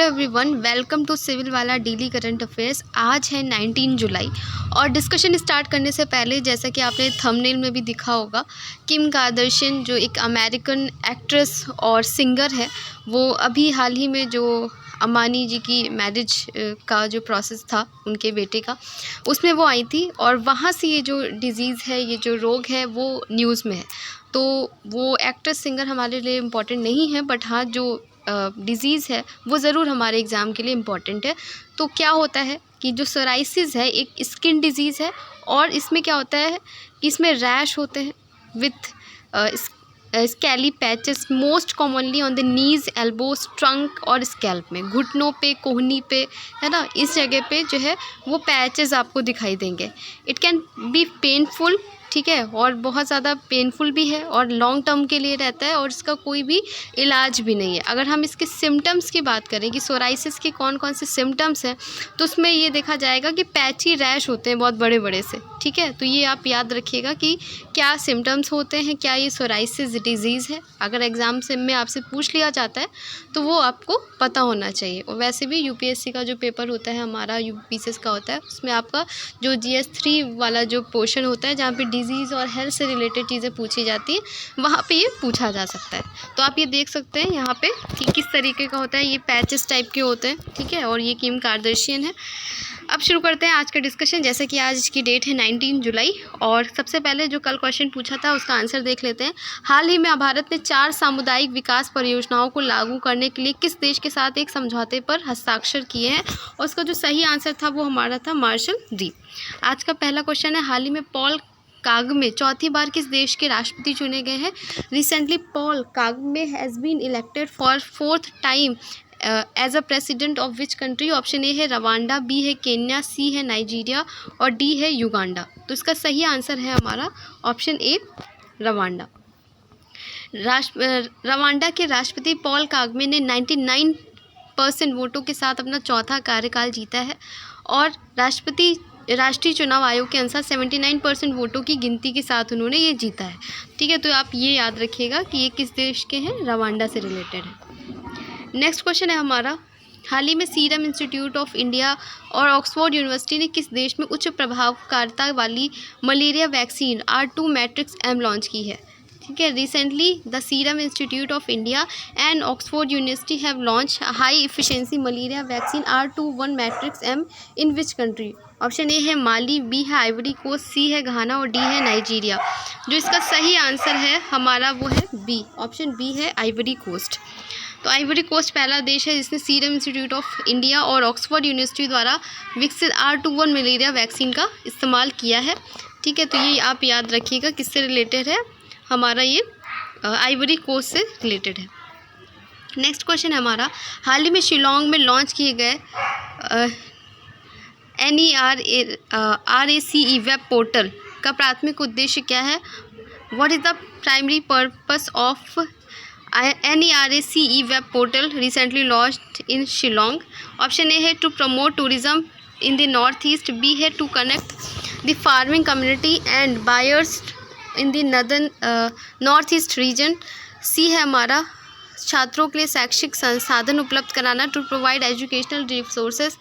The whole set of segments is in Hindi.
Hello everyone, welcome to civil वाला डेली करंट अफेयर्स। आज है 19 जुलाई और डिस्कशन स्टार्ट करने से पहले जैसा कि आपने थंबनेल में भी दिखा होगा, किम कार्दाशियन जो एक अमेरिकन एक्ट्रेस और सिंगर है, वो अभी हाल ही में जो अंबानी जी की मैरिज का जो प्रोसेस था उनके बेटे का, उसमें वो आई थी और वहाँ से ये जो डिज़ीज़ है, ये जो रोग है, वो न्यूज़ में है। तो वो एक्ट्रेस सिंगर हमारे लिए इम्पॉर्टेंट नहीं है, बट हाँ जो डिज़ीज़ है वो ज़रूर हमारे एग्ज़ाम के लिए इम्पॉर्टेंट है। तो क्या होता है कि जो सोराइसिस है एक स्किन डिज़ीज़ है और इसमें क्या होता है कि इसमें रैश होते हैं with स्कैली patches, most commonly on the knees, elbows, trunk और स्कैल्प में, घुटनों पे, कोहनी पे, है ना, इस जगह पे जो है वो पैचेस आपको दिखाई देंगे। इट कैन बी पेनफुल, ठीक है, और बहुत ज़्यादा पेनफुल भी है और लॉन्ग टर्म के लिए रहता है और इसका कोई भी इलाज भी नहीं है। अगर हम इसके सिम्टम्स की बात करें कि सोराइसिस के कौन कौन से सिम्टम्स हैं, तो उसमें ये देखा जाएगा कि पैची रैश होते हैं बहुत बड़े बड़े से, ठीक है। तो ये आप याद रखिएगा कि क्या सिम्टम्स होते हैं, क्या ये सोराइसिस डिजीज़ है। अगर एग्ज़ाम से में आपसे पूछ लिया जाता है तो वो आपको पता होना चाहिए। और वैसे भी यूपीएससी का जो पेपर होता है हमारा, यूपीसीएस का होता है, उसमें आपका जो GS3 वाला जो पोर्शन होता है जहाँ पे डिजीज़ और हेल्थ से रिलेटेड चीज़ें पूछी जाती हैं, वहाँ पे ये पूछा जा सकता है। तो आप ये देख सकते हैं यहाँ पे कि किस तरीके का होता है, ये पैचेस टाइप के होते हैं, ठीक है। और ये किम कार्दाशियन है। अब शुरू करते हैं आज का डिस्कशन। जैसे कि आज की डेट है 19 जुलाई और सबसे पहले जो कल क्वेश्चन पूछा था उसका आंसर देख लेते हैं। हाल ही में भारत ने 4 सामुदायिक विकास परियोजनाओं को लागू करने के लिए किस देश के साथ एक समझौते पर हस्ताक्षर किए हैं, और उसका जो सही आंसर था वो हमारा था मार्शल द्वीप। आज का पहला क्वेश्चन है, हाल ही में पॉल कागमे चौथी बार किस देश के राष्ट्रपति चुने गए हैं। Recently Paul Kagame has been elected for 4th time as a president of which country. Option A है रवांडा, बी है केन्या, सी है नाइजीरिया और डी है युगांडा। तो इसका सही आंसर है हमारा ऑप्शन ए रवांडा। रवांडा के राष्ट्रपति पॉल कागमे ने 99% वोटों के साथ अपना चौथा कार्यकाल जीता है और राष्ट्रीय चुनाव आयोग के अनुसार 79% वोटों की गिनती के साथ उन्होंने ये जीता है, ठीक है। तो आप ये याद रखिएगा कि ये किस देश के हैं, रवांडा से रिलेटेड है। नेक्स्ट क्वेश्चन है हमारा, हाल ही में सीरम इंस्टीट्यूट ऑफ इंडिया और ऑक्सफोर्ड यूनिवर्सिटी ने किस देश में उच्च प्रभावकारिता वाली मलेरिया वैक्सीन R2-M लॉन्च की है, ठीक है। Recently the serum institute of India and Oxford university have launch high efficiency malaria vaccine R2-1-M in which country. Option A है माली, बी है आइवरी कोस्ट, सी है घाना और डी है नाइजीरिया। जो इसका सही आंसर है हमारा वो है बी, ऑप्शन बी है आइवरी कोस्ट। तो आइवरी कोस्ट पहला देश है जिसने सीरम इंस्टीट्यूट ऑफ इंडिया और ऑक्सफोर्ड यूनिवर्सिटी द्वारा विकसित R2-1 मलेरिया वैक्सीन का इस्तेमाल किया है, ठीक है। तो ये आप याद रखिएगा किससे रिलेटेड है, हमारा ये आइवरी कोस्ट से रिलेटेड है। नेक्स्ट क्वेश्चन है हमारा, हाल ही में शिलोंग में लॉन्च किए गए NERACE वेब पोर्टल का प्राथमिक उद्देश्य क्या है। What is the primary purpose of NERACE web portal recently launched in Shillong? Option A है to promote tourism in the northeast, B है to connect the farming community and buyers in the northeast region, C है हमारा छात्रों के लिए शैक्षिक संसाधन उपलब्ध कराना to provide educational resources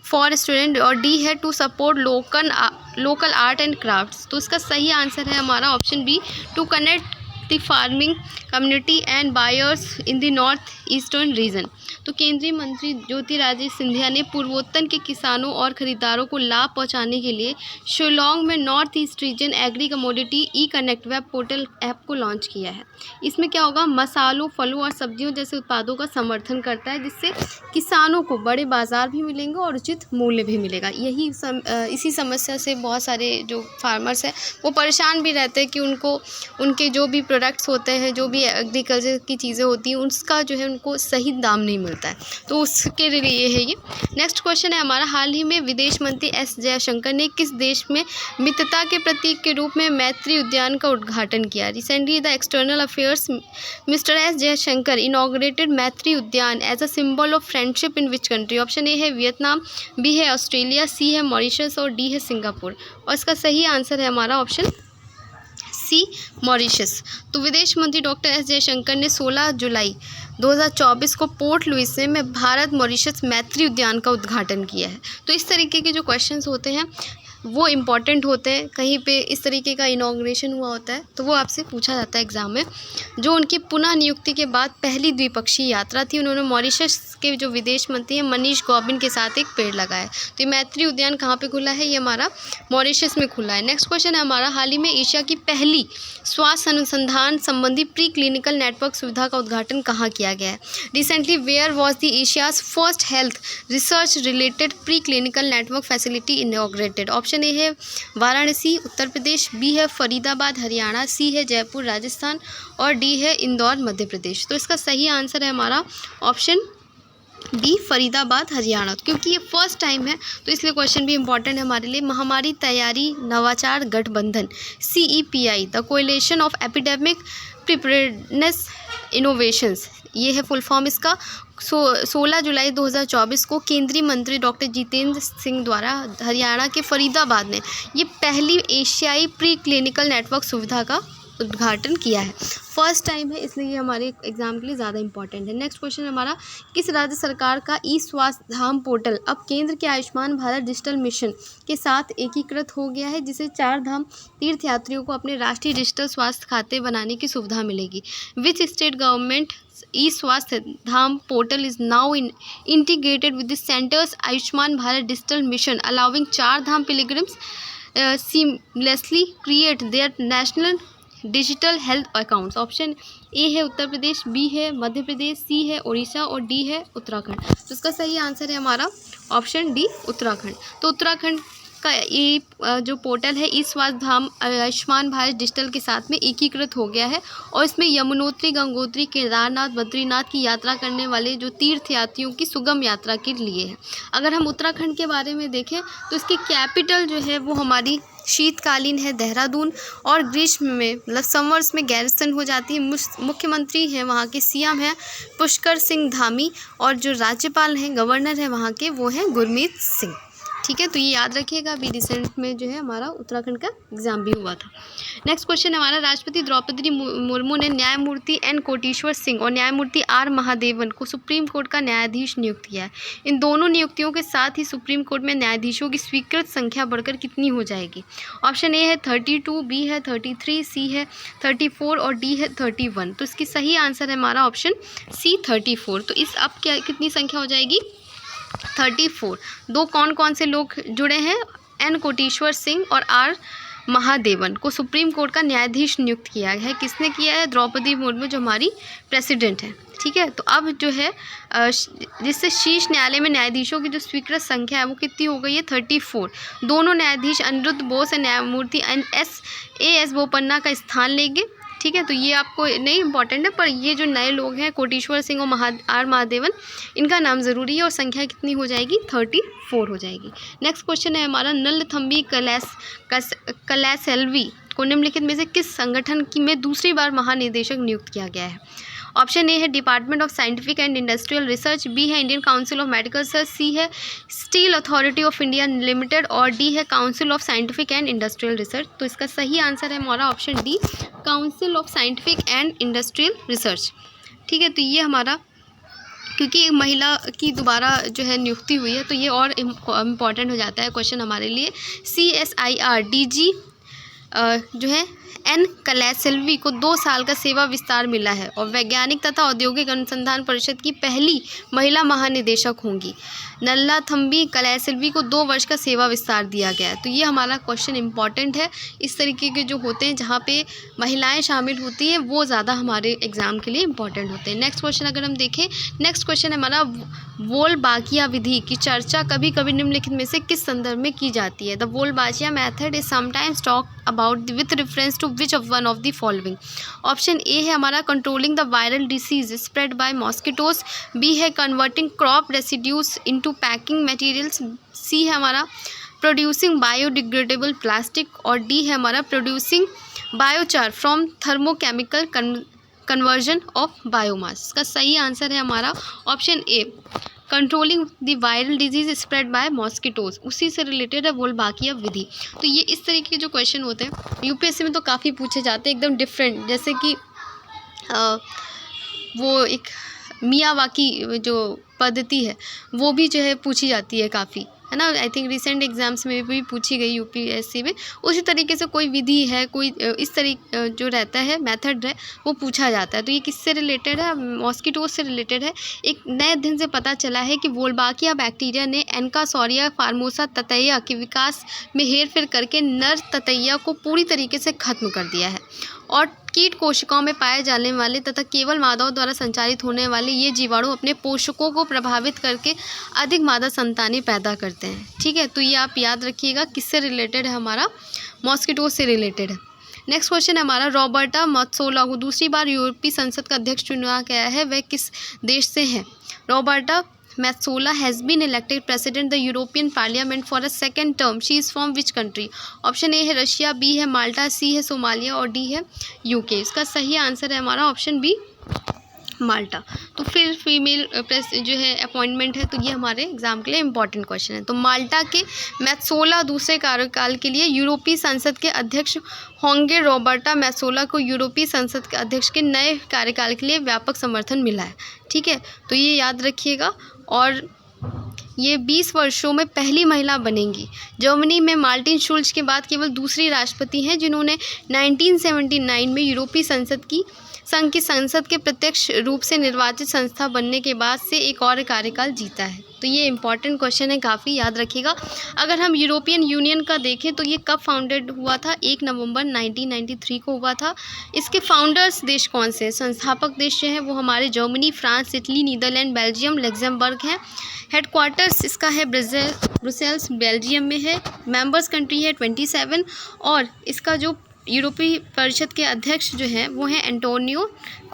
for student, और डी है to support local art and crafts. तो इसका सही आंसर है हमारा option B, to connect the farming community and buyers in the north eastern region. तो केंद्रीय मंत्री ज्योतिरादित्य सिंधिया ने पूर्वोत्तर के किसानों और खरीदारों को लाभ पहुंचाने के लिए शिलोंग में north east region agri commodity e connect web portal app को लॉन्च किया है। इसमें क्या होगा, मसालों, फलों और सब्जियों जैसे उत्पादों का समर्थन करता है, जिससे किसानों को बड़े बाजार भी मिलेंगे और उचित मूल्य भी मिलेगा। इसी समस्या से बहुत सारे जो फार्मर्स हैं वो परेशान भी रहते हैं कि उनके जो भी प्रोडक्ट्स होते हैं, जो भी एग्रीकल्चर की चीज़ें होती हैं, उसका जो है उनको सही दाम नहीं मिलता है। तो उसके लिए ये है ये। नेक्स्ट क्वेश्चन है हमारा, हाल ही में विदेश मंत्री एस जयशंकर ने किस देश में मित्रता के प्रतीक के रूप में मैत्री उद्यान का उद्घाटन किया। Recently the external affairs mister S Jaishankar inaugurated Maitri Udyan as a symbol of friendship in which country. Option A है वियतनाम, बी है ऑस्ट्रेलिया, सी है मॉरिशस और डी है सिंगापुर। और इसका सही आंसर है हमारा ऑप्शन सी, मॉरिशस। तो विदेश मंत्री डॉक्टर एस जयशंकर ने 16 जुलाई 2024 को पोर्ट लुइस में भारत मॉरिशस मैत्री उद्यान का उद्घाटन किया है। तो इस तरीके के जो क्वेश्चंस होते हैं वो इम्पॉर्टेंट होते हैं। कहीं पे इस तरीके का इनॉग्रेशन हुआ होता है तो वो आपसे पूछा जाता है एग्ज़ाम में। जो उनकी पुनः नियुक्ति के बाद पहली द्विपक्षीय यात्रा थी, उन्होंने मॉरिशस के जो विदेश मंत्री हैं मनीष गौबिन के साथ एक पेड़ लगाया। तो ये मैत्री उद्यान कहाँ पे खुला है? ये हमारा मॉरिशस में खुला है। नेक्स्ट क्वेश्चन है हमारा, हाल ही में एशिया की पहली स्वास्थ्य अनुसंधान संबंधी प्री क्लिनिकल नेटवर्क सुविधा का उद्घाटन कहाँ किया गया है? Recently where was the Asia's first health research related preclinical network facility inaugurated? Option A है वाराणसी उत्तर प्रदेश, बी है फरीदाबाद हरियाणा, सी है जयपुर राजस्थान और डी है इंदौर मध्य प्रदेश। तो इसका सही आंसर है हमारा ऑप्शन बी फरीदाबाद हरियाणा, क्योंकि ये फर्स्ट टाइम है तो इसलिए क्वेश्चन भी इंपॉर्टेंट है हमारे लिए। महामारी तैयारी नवाचार गठबंधन CEPI the coalition of epidemic preparedness innovations, ये है फुल फॉर्म इसका। 16 जुलाई 2024 को केंद्रीय मंत्री डॉक्टर जितेंद्र सिंह द्वारा हरियाणा के फरीदाबाद में ये पहली एशियाई प्री क्लिनिकल नेटवर्क सुविधा का उद्घाटन किया है। फर्स्ट टाइम है इसलिए ये हमारे एग्जाम के लिए ज़्यादा इंपॉर्टेंट है। नेक्स्ट क्वेश्चन हमारा, किस राज्य सरकार का ई स्वास्थ्य धाम पोर्टल अब केंद्र के आयुष्मान भारत डिजिटल मिशन के साथ एकीकृत हो गया है, जिसे 4 धाम तीर्थयात्रियों को अपने राष्ट्रीय डिजिटल स्वास्थ्य खाते बनाने की सुविधा मिलेगी? Which state government e Swasthya Dham portal is now integrated with the centre's Ayushman Bharat digital mission allowing 4 Dham pilgrims seamlessly create their national digital health accounts? Option A है उत्तर प्रदेश, बी है मध्य प्रदेश, सी है उड़ीसा और डी है उत्तराखंड। तो इसका सही आंसर है हमारा ऑप्शन डी उत्तराखंड। तो उत्तराखंड का ये जो पोर्टल है ई स्वास्थ्य धाम आयुष्मान भारत डिजिटल के साथ में एकीकृत हो गया है और इसमें यमुनोत्री गंगोत्री केदारनाथ बद्रीनाथ की यात्रा करने वाले जो तीर्थयात्रियों की सुगम यात्रा के लिए है। अगर हम उत्तराखंड के बारे में देखें तो इसकी कैपिटल जो है वो हमारी शीतकालीन है देहरादून और ग्रीष्म में मतलब समर्स में गैरसन हो जाती है। मुख्यमंत्री हैं वहाँ के सीएम हैं पुष्कर सिंह धामी और जो राज्यपाल हैं गवर्नर हैं वहाँ के वो हैं गुरमीत सिंह। ठीक है, तो ये याद रखिएगा। अभी रिसेंट में जो है हमारा उत्तराखंड का एग्जाम भी हुआ था। नेक्स्ट क्वेश्चन हमारा, राष्ट्रपति द्रौपदी मुर्मू ने न्यायमूर्ति N कोटेश्वर सिंह और न्यायमूर्ति R महादेवन को सुप्रीम कोर्ट का न्यायाधीश नियुक्त किया है। इन दोनों नियुक्तियों के साथ ही सुप्रीम कोर्ट में न्यायाधीशों की स्वीकृत संख्या बढ़कर कितनी हो जाएगी? ऑप्शन ए है 32, बी है 33, सी है 34 और डी है 31। तो इसकी सही आंसर है हमारा ऑप्शन सी 34। तो इस अब क्या कितनी संख्या हो जाएगी? 34। दो कौन कौन से लोग जुड़े हैं? N कोटेश्वर सिंह और R महादेवन को सुप्रीम कोर्ट का न्यायाधीश नियुक्त किया है। किसने किया है? द्रौपदी मुर्मू जो हमारी प्रेसिडेंट है। ठीक है, तो अब जो है जिससे शीर्ष न्यायालय में न्यायाधीशों की जो स्वीकृत संख्या है वो कितनी हो गई है? 34। दोनों न्यायाधीश अनिरुद्ध बोस और न्यायमूर्ति S बोपन्ना का स्थान लेंगे। ठीक है, तो ये आपको नहीं इंपॉर्टेंट है, पर ये जो नए लोग हैं कोटेश्वर सिंह और R महादेवन, इनका नाम ज़रूरी है और संख्या कितनी हो जाएगी? 34 हो जाएगी। नेक्स्ट क्वेश्चन है हमारा, नलथम्बी कलैसेल्वी को निम्नलिखित में से किस संगठन की में दूसरी बार महानिदेशक नियुक्त किया गया है? ऑप्शन ए है department of scientific and industrial research, B है Indian council of medical research, C है steel authority of India limited और डी है council of scientific and industrial research. तो इसका सही आंसर है हमारा option D council of scientific and industrial research. ठीक है, तो ये हमारा क्योंकि एक महिला की दोबारा जो है नियुक्ति हुई है तो ये और इम्पॉर्टेंट हो जाता है क्वेश्चन हमारे लिए। CSIR DG जो है N कलैसेल्वी को 2 साल का सेवा विस्तार मिला है और वैज्ञानिक तथा औद्योगिक अनुसंधान परिषद की पहली महिला महानिदेशक होंगी। नल्लाथम्बी कलैसेल्वी को 2 वर्ष का सेवा विस्तार दिया गया है। तो ये हमारा क्वेश्चन इंपॉर्टेंट है। इस तरीके के जो होते हैं जहाँ पे महिलाएं शामिल होती हैं वो ज़्यादा हमारे एग्जाम के लिए इंपॉर्टेंट होते हैं। नेक्स्ट क्वेश्चन अगर हम देखें, नेक्स्ट क्वेश्चन हमारा, वोल्बाकिया विधि की चर्चा कभी कभी निम्नलिखित में से किस संदर्भ में की जाती है? The Wolbachia method is sometimes talk about with reference to which of one of the following? Option A है हमारा controlling the viral disease spread by mosquitoes, B है converting crop residues into packing materials, C है हमारा प्रोड्यूसिंग बायोडिग्रेडेबल प्लास्टिक और डी है हमारा producing biochar from thermochemical conversion of biomass. इसका सही आंसर है हमारा option A controlling the viral disease spread by mosquitoes, उसी से रिलेटेड है वोल्बाकिया विधि। तो ये इस तरीके के जो क्वेश्चन होते हैं यूपीएससी में तो काफ़ी पूछे जाते हैं एकदम डिफरेंट, जैसे कि वो एक मियावाकी जो पद्धति है वो भी जो है पूछी जाती है काफ़ी, है ना। आई थिंक रिसेंट एग्जाम्स में भी पूछी गई यूपीएससी में। उसी तरीके से कोई विधि है, कोई इस तरीके जो रहता है मेथड है वो पूछा जाता है। तो ये किससे रिलेटेड है? मॉस्किटोज से रिलेटेड है। एक नए अध्ययन से पता चला है कि वोल्बाकिया बैक्टीरिया ने एनकासोरिया फार्मोसा ततैया के विकास में हेरफेर करके नर ततैया को पूरी तरीके से खत्म कर दिया है और कीट कोशिकाओं में पाए जाने वाले तथा केवल मादाओं द्वारा संचारित होने वाले ये जीवाणु अपने पोषकों को प्रभावित करके अधिक मादा संतानें पैदा करते हैं। ठीक है, तो ये आप याद रखिएगा किससे रिलेटेड है, हमारा मॉस्किटो से रिलेटेड है। नेक्स्ट क्वेश्चन है हमारा, रॉबर्टा मेत्सोला को दूसरी बार यूरोपीय संसद का अध्यक्ष चुना गया है, वह किस देश से हैं? रॉबर्टा Metsola has been elected president the European Parliament for a second term. She is from which country? Option A है रशिया, बी है माल्टा, सी है सोमालिया और डी है यूके। इसका सही आंसर है हमारा ऑप्शन बी माल्टा। तो फिर फीमेल प्रेस जो है अपॉइंटमेंट है, तो ये हमारे एग्जाम के लिए इंपॉर्टेंट क्वेश्चन है। तो माल्टा के मेत्सोला दूसरे कार्यकाल के लिए यूरोपीय संसद के अध्यक्ष होंगे। रॉबर्टा मेत्सोला को यूरोपीय संसद के अध्यक्ष के नए कार्यकाल के लिए व्यापक समर्थन मिला है। ठीक है, तो ये याद रखिएगा। और ये 20 वर्षों में पहली महिला बनेंगी। जर्मनी में मार्टिन शुल्ज के बाद केवल दूसरी राष्ट्रपति हैं जिन्होंने 1979 में यूरोपीय संघ की संसद के प्रत्यक्ष रूप से निर्वाचित संस्था बनने के बाद से एक और कार्यकाल जीता है। तो ये इंपॉर्टेंट क्वेश्चन है, काफ़ी याद रखिएगा। अगर हम यूरोपियन यूनियन का देखें तो ये कब फाउंडेड हुआ था? 1 नवंबर 1993 को हुआ था। इसके फाउंडर्स देश कौन से? संस्थापक देश जो हैं वो हमारे Germany, France, Italy, Netherlands, Belgium, Luxembourg हैं। हेडक्वार्टर्स इसका है ब्रुसेल्स बेल्जियम में है। मेंबर्स कंट्री है 27 और इसका जो यूरोपीय परिषद के अध्यक्ष जो हैं वो हैं एंटोनियो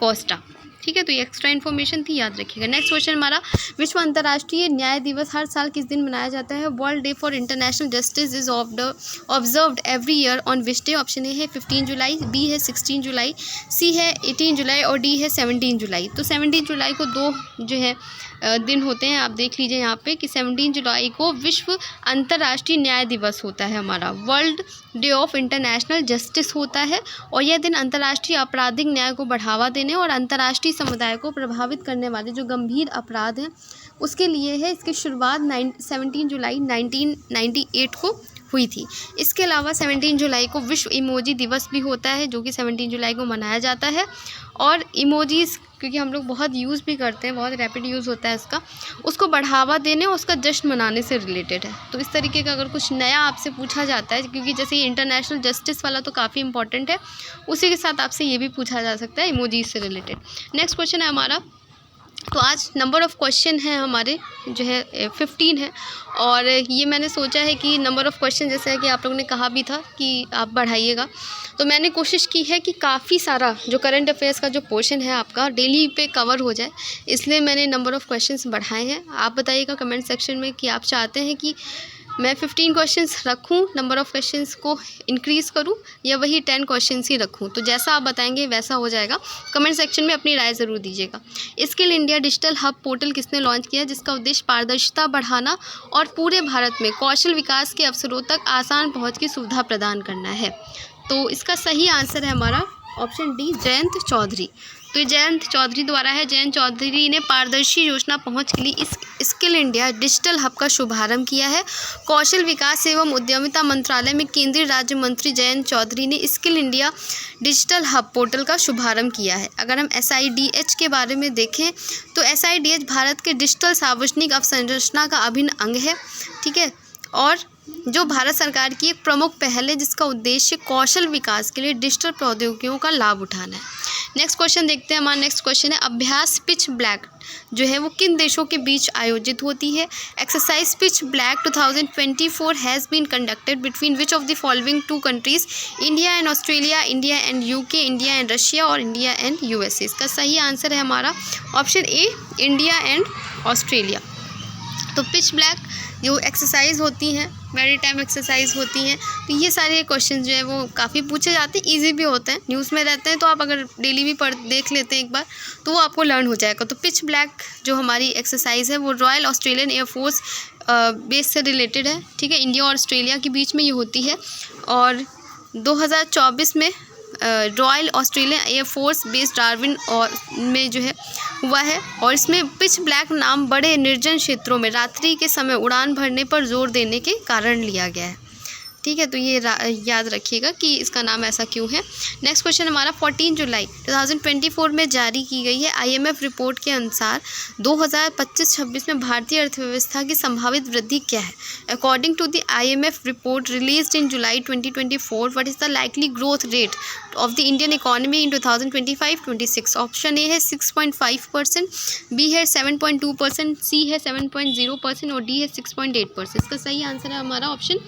कोस्टा। ठीक है, तो ये एक्स्ट्रा इन्फॉर्मेशन थी, याद रखिएगा। नेक्स्ट क्वेश्चन हमारा, विश्व अंतर्राष्ट्रीय न्याय दिवस हर साल किस दिन मनाया जाता है? World day for international justice is observed every year on which day? Option A है 15 जुलाई, बी है 16 जुलाई, सी है 18 जुलाई और डी है 17 जुलाई। तो 17 जुलाई को दो जो है दिन होते हैं, आप देख लीजिए यहाँ पे कि 17 जुलाई को विश्व अंतर्राष्ट्रीय न्याय दिवस होता है हमारा, world day of international justice होता है। और यह दिन अंतर्राष्ट्रीय आपराधिक न्याय को बढ़ावा देने और अंतर्राष्ट्रीय समुदाय को प्रभावित करने वाले जो गंभीर अपराध हैं उसके लिए है। इसकी शुरुआत 17 जुलाई 1998 को हुई थी। इसके अलावा 17 जुलाई को विश्व इमोजी दिवस भी होता है जो कि 17 जुलाई को मनाया जाता है। और इमोजीज़ क्योंकि हम लोग बहुत यूज़ भी करते हैं, बहुत रैपिड यूज़ होता है इसका, उसको बढ़ावा देने और उसका जश्न मनाने से रिलेटेड है। तो इस तरीके का अगर कुछ नया आपसे पूछा जाता है, क्योंकि जैसे ये इंटरनेशनल जस्टिस वाला तो काफ़ी इंपॉर्टेंट है, उसी के साथ आपसे ये भी पूछा जा सकता है इमोजीज से रिलेटेड। नेक्स्ट क्वेश्चन है हमारा, तो आज नंबर ऑफ़ क्वेश्चन है हमारे जो है 15 है। और ये मैंने सोचा है कि नंबर ऑफ़ क्वेश्चन जैसे है कि आप लोगों ने कहा भी था कि आप बढ़ाइएगा, तो मैंने कोशिश की है कि काफ़ी सारा जो करंट अफेयर्स का जो पोर्शन है आपका डेली पे कवर हो जाए, इसलिए मैंने नंबर ऑफ़ क्वेश्चंस बढ़ाए हैं। आप बताइएगा कमेंट सेक्शन में कि आप चाहते हैं कि मैं 15 क्वेश्चंस रखूं, नंबर ऑफ़ क्वेश्चंस को इंक्रीज़ करूं या वही 10 क्वेश्चंस ही रखूं। तो जैसा आप बताएंगे वैसा हो जाएगा। कमेंट सेक्शन में अपनी राय ज़रूर दीजिएगा। Skill India digital hub portal किसने लॉन्च किया, जिसका उद्देश्य पारदर्शिता बढ़ाना और पूरे भारत में कौशल विकास के अवसरों तक आसान पहुँच की सुविधा प्रदान करना है? तो इसका सही आंसर है हमारा ऑप्शन डी, जयंत चौधरी। तो ये जयंत चौधरी द्वारा है। जयंत चौधरी ने पारदर्शी योजना पहुंच के लिए इस स्किल इंडिया डिजिटल हब का शुभारंभ किया है। कौशल विकास एवं उद्यमिता मंत्रालय में केंद्रीय राज्य मंत्री जयंत चौधरी ने skill India digital hub portal का शुभारंभ किया है। अगर हम SIDH के बारे में देखें तो SIDH भारत के डिजिटल सार्वजनिक अवसंरचना का अभिन्न अंग है। ठीक है, और जो भारत सरकार की एक प्रमुख पहल है जिसका उद्देश्य कौशल विकास के लिए डिजिटल प्रौद्योगिकियों का लाभ उठाना है। नेक्स्ट क्वेश्चन देखते हैं। हमारा नेक्स्ट क्वेश्चन है, अभ्यास पिच ब्लैक जो है वो किन देशों के बीच आयोजित होती है? Exercise pitch black 2024 has been conducted between which of the following 2 countries? India and Australia, India and UK, India and Russia और इंडिया एंड USA। इसका सही आंसर है हमारा option A, India and Australia. तो पिच ब्लैक जो एक्सरसाइज होती हैं, मैरीटाइम एक्सरसाइज होती हैं, तो ये सारे क्वेश्चन जो है वो काफ़ी पूछे जाते हैं, इजी भी होते हैं, न्यूज़ में रहते हैं, तो आप अगर डेली भी देख लेते हैं एक बार तो वो आपको लर्न हो जाएगा। तो पिच ब्लैक जो हमारी एक्सरसाइज है वो रॉयल ऑस्ट्रेलियन एयरफोर्स बेस से रिलेटेड है। ठीक है, इंडिया और ऑस्ट्रेलिया के बीच में ये होती है और 2024 में royal Australian air force base Darwin और में जो है हुआ है। और इसमें पिच ब्लैक नाम बड़े निर्जन क्षेत्रों में रात्रि के समय उड़ान भरने पर जोर देने के कारण लिया गया है। ठीक है, तो ये याद रखिएगा कि इसका नाम ऐसा क्यों है। नेक्स्ट क्वेश्चन हमारा 14 जुलाई 2024 में जारी की गई है IMF रिपोर्ट के अनुसार 2025-26 में भारतीय अर्थव्यवस्था की संभावित वृद्धि क्या है। According to the IMF report released in July 2024, what is the likely growth rate of the Indian economy in 2025-26। Option A है 6.5%, बी है 7.2%, सी है 7.0% और डी है 6.8%। इसका सही आंसर है हमारा ऑप्शन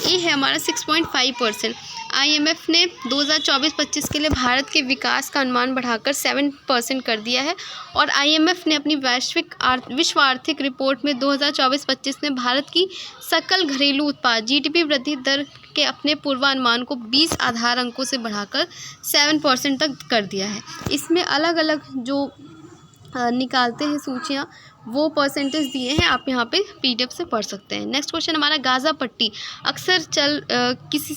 ए है हमारा 6.5%। IMF ने 2024-25 के लिए भारत के विकास का अनुमान बढ़ाकर 7% कर दिया है। और IMF ने अपनी विश्व आर्थिक रिपोर्ट में 2024-25 में भारत की सकल घरेलू उत्पाद GDP वृद्धि दर के अपने पूर्वानुमान को 20 आधार अंकों से बढ़ाकर 7% तक कर दिया है। इसमें अलग अलग जो निकालते हैं सूचियाँ वो परसेंटेज दिए हैं, आप यहाँ पे PDF से पढ़ सकते हैं। नेक्स्ट क्वेश्चन हमारा गाज़ा पट्टी अक्सर किसी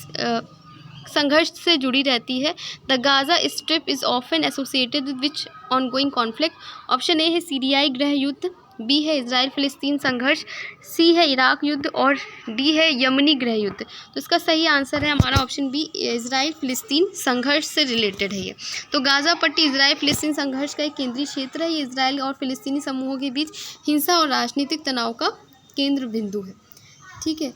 संघर्ष से जुड़ी रहती है। The Gaza strip is often associated with which ongoing conflict. Option A है सीरियाई गृह युद्ध, बी है इजराइल फ़िलिस्तीन संघर्ष, सी है इराक युद्ध और डी है यमनी गृह युद्ध। तो इसका सही आंसर है हमारा ऑप्शन बी, इजराइल फ़िलिस्तीन संघर्ष से रिलेटेड है ये। तो गाज़ा पट्टी इजराइल फ़िलिस्तीन संघर्ष का एक केंद्रीय क्षेत्र है। ये इजराइल और फ़िलिस्तीनी समूहों के बीच हिंसा और राजनीतिक तनाव का केंद्र बिंदु है। ठीक है,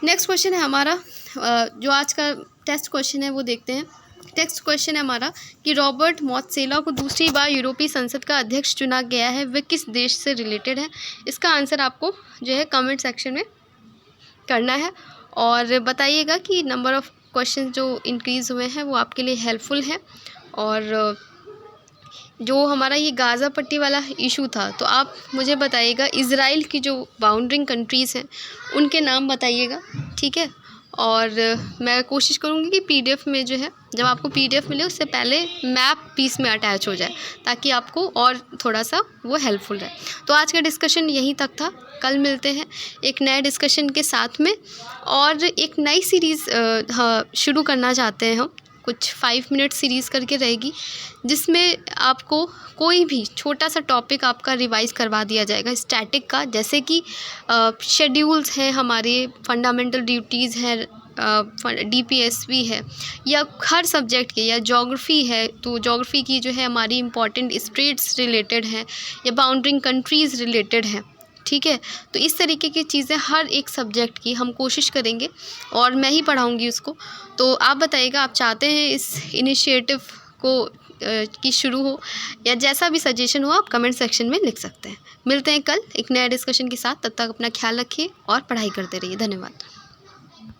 नेक्स्ट क्वेश्चन है हमारा जो आज का टेस्ट क्वेश्चन है वो देखते हैं। टेक्स्ट क्वेश्चन है हमारा कि रॉबर्ट मॉत्सेला को दूसरी बार यूरोपीय संसद का अध्यक्ष चुना गया है, वह किस देश से रिलेटेड है। इसका आंसर आपको जो है कमेंट सेक्शन में करना है और बताइएगा कि नंबर ऑफ़ क्वेश्चन जो इंक्रीज़ हुए हैं वो आपके लिए हेल्पफुल है। और जो हमारा ये गाज़ा पट्टी वाला इशू था, तो आप मुझे बताइएगा इज़राइल की जो बाउंड्रिंग कंट्रीज़ हैं उनके नाम बताइएगा। ठीक है, और मैं कोशिश करूँगी कि PDF में जो है जब आपको PDF मिले उससे पहले मैप पीस में अटैच हो जाए ताकि आपको और थोड़ा सा वो हेल्पफुल रहे। तो आज का डिस्कशन यहीं तक था, कल मिलते हैं एक नए डिस्कशन के साथ में। और एक नई सीरीज़ शुरू करना चाहते हैं हम, कुछ 5 मिनट सीरीज़ करके रहेगी जिसमें आपको कोई भी छोटा सा टॉपिक आपका रिवाइज़ करवा दिया जाएगा स्टैटिक का, जैसे कि शेड्यूल्स हैं हमारे, फंडामेंटल ड्यूटीज़ हैं, DPSV है, या हर सब्जेक्ट के, या ज्योग्राफी है तो ज्योग्राफी की जो है हमारी इंपॉर्टेंट स्टेट्स रिलेटेड है या बाउंड्रिंग कंट्रीज़ रिलेटेड है। ठीक है, तो इस तरीके की चीज़ें हर एक सब्जेक्ट की हम कोशिश करेंगे और मैं ही पढ़ाऊँगी उसको। तो आप बताइएगा आप चाहते हैं इस इनिशिएटिव को कि शुरू हो या जैसा भी सजेशन हो आप कमेंट सेक्शन में लिख सकते हैं। मिलते हैं कल एक नया डिस्कशन के साथ, तब तक अपना ख्याल रखिए और पढ़ाई करते रहिए। धन्यवाद।